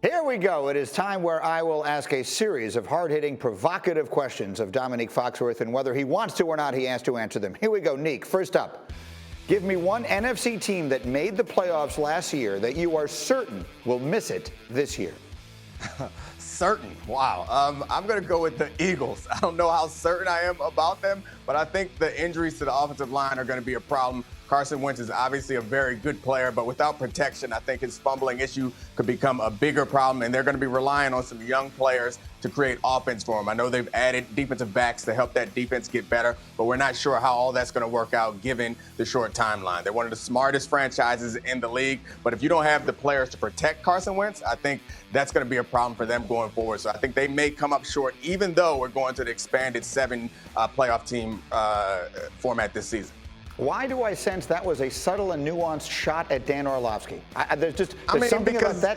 Here we go. It is time where I will ask a series of hard-hitting, provocative questions of Domonique Foxworth, and whether he wants to or not, he has to answer them. Here we go. Neek, first up, give me one NFC team that made the playoffs last year that you are certain will miss it this year. Certain. Wow. I'm going to go with the Eagles. I don't know how certain I am about them, but I think the injuries to the offensive line are going to be a problem. Carson Wentz is obviously a very good player, but without protection, I think his fumbling issue could become a bigger problem, and they're going to be relying on some young players to create offense for him. I know they've added defensive backs to help that defense get better, but we're not sure how all that's going to work out given the short timeline. They're one of the smartest franchises in the league, but if you don't have the players to protect Carson Wentz, I think that's going to be a problem for them going forward. So I think they may come up short, even though we're going to the expanded 7 playoff team format this season. Why do I sense that was a subtle and nuanced shot at Dan Orlovsky? There's something about that.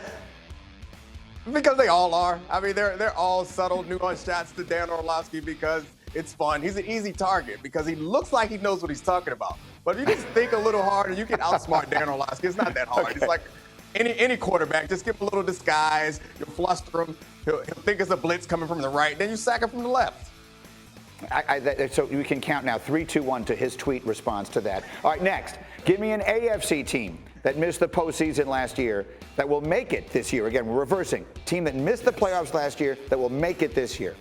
Because they all are. I mean, they're all subtle, nuanced shots to Dan Orlovsky because it's fun. He's an easy target because he looks like he knows what he's talking about. But if you just think a little harder, you can outsmart Dan Orlovsky. It's not that hard. Okay. It's like any quarterback. Just give him a little disguise. You'll fluster him. He'll think it's a blitz coming from the right. Then you sack him from the left. So we can count now 3, 2, 1 to his tweet response to that. All right, next, give me an AFC team that missed the postseason last year that will make it this year. Again, we're reversing. Team that missed the playoffs last year that will make it this year.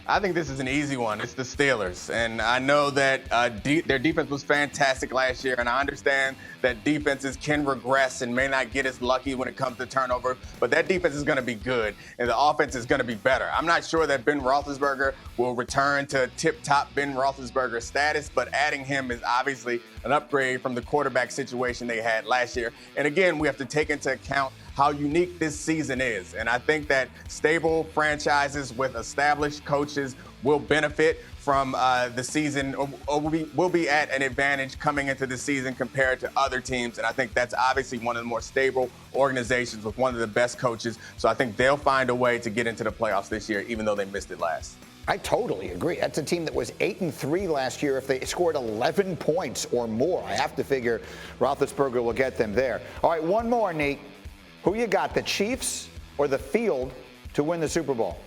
I think this is an easy one. It's the Steelers. And I know that their defense was fantastic last year, and I understand that defenses can regress and may not get as lucky when it comes to turnover, but that defense is going to be good, and the offense is going to be better. I'm not sure that Ben Roethlisberger will return to tip-top Ben Roethlisberger status, but adding him is obviously an upgrade from the quarterback situation they had last year. And again, we have to take into account how unique this season is. And I think that stable franchises with established coaches will benefit from the season, or will be at an advantage coming into the season compared to other teams. And I think that's obviously one of the more stable organizations with one of the best coaches. So I think they'll find a way to get into the playoffs this year, even though they missed it last. I totally agree. That's a team that was 8-3 last year if they scored 11 points or more. I have to figure Roethlisberger will get them there. All right, one more, Nate. Who you got, the Chiefs or the field to win the Super Bowl?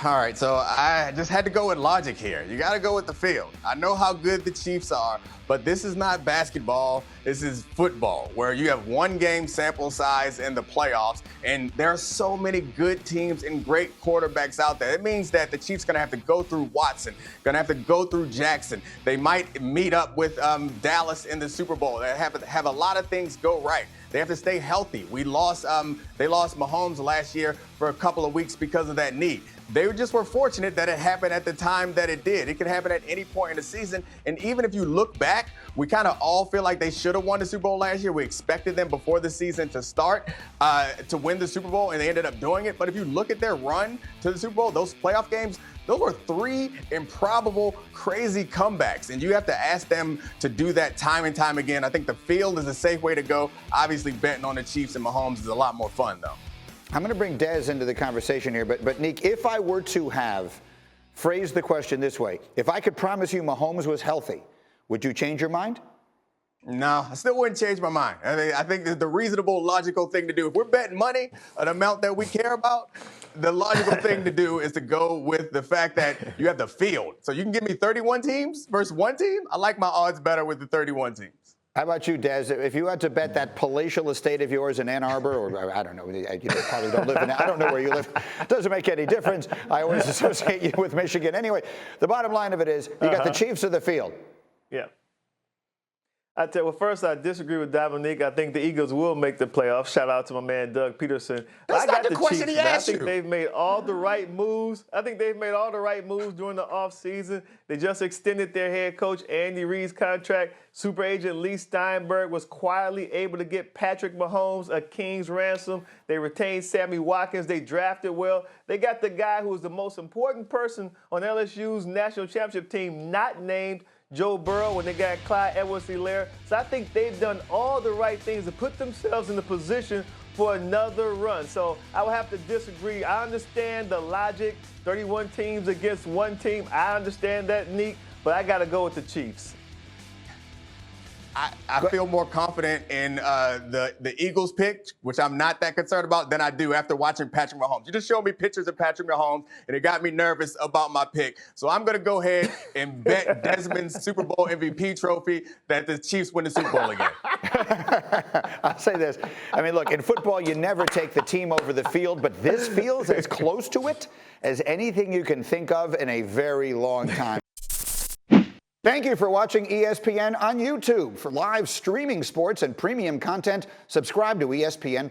All right, so I just had to go with logic here. You got to go with the field. I know how good the Chiefs are, but this is not basketball. This is football, where you have one game sample size in the playoffs, and there are so many good teams and great quarterbacks out there. It means that the Chiefs going to have to go through Watson, going to have to go through Jackson. They might meet up with Dallas in the Super Bowl. They have a lot of things go right. They have to stay healthy. They lost Mahomes last year for a couple of weeks because of that knee. They just were fortunate that it happened at the time that it did. It could happen at any point in the season. And even if you look back, we kind of all feel like they should have won the Super Bowl last year. We expected them before the season to start to win the Super Bowl, and they ended up doing it. But if you look at their run to the Super Bowl, those playoff games, those were 3 improbable, crazy comebacks. And you have to ask them to do that time and time again. I think the field is a safe way to go. Obviously, betting on the Chiefs and Mahomes is a lot more fun, though. I'm going to bring Dez into the conversation here, but Nick, if I were to have phrased the question this way, if I could promise you Mahomes was healthy, would you change your mind? No, I still wouldn't change my mind. I think the reasonable, logical thing to do, if we're betting money, an amount that we care about, the logical thing to do is to go with the fact that you have the field. So you can give me 31 teams versus one team. I like my odds better with the 31 teams. How about you, Dez? If you had to bet that palatial estate of yours in Ann Arbor, or I don't know, you probably don't live in it. I don't know where you live. It doesn't make any difference. I always associate you with Michigan. Anyway, the bottom line of it is you got the Chiefs of the field. Yeah. Well, first, I disagree with Domonique. I think the Eagles will make the playoffs. Shout out to my man, Doug Pederson. That's not the question he asked you. I think they've made all the right moves. During the offseason. They just extended their head coach, Andy Reid's contract. Super agent Lee Steinberg was quietly able to get Patrick Mahomes a king's ransom. They retained Sammy Watkins. They drafted well. They got the guy who was the most important person on LSU's national championship team, not named Joe Burrow, when they got Clyde Edwards-Helaire. So I think they've done all the right things to put themselves in the position for another run. So I would have to disagree. I understand the logic, 31 teams against one team. I understand that, Neek, but I got to go with the Chiefs. I feel more confident in the Eagles pick, which I'm not that concerned about, than I do after watching Patrick Mahomes. You just showed me pictures of Patrick Mahomes, and it got me nervous about my pick. So I'm going to go ahead and bet Desmond's Super Bowl MVP trophy that the Chiefs win the Super Bowl again. I'll say this. I mean, look, in football, you never take the team over the field, but this feels as close to it as anything you can think of in a very long time. Thank you for watching ESPN on YouTube. For live streaming sports and premium content, subscribe to ESPN+.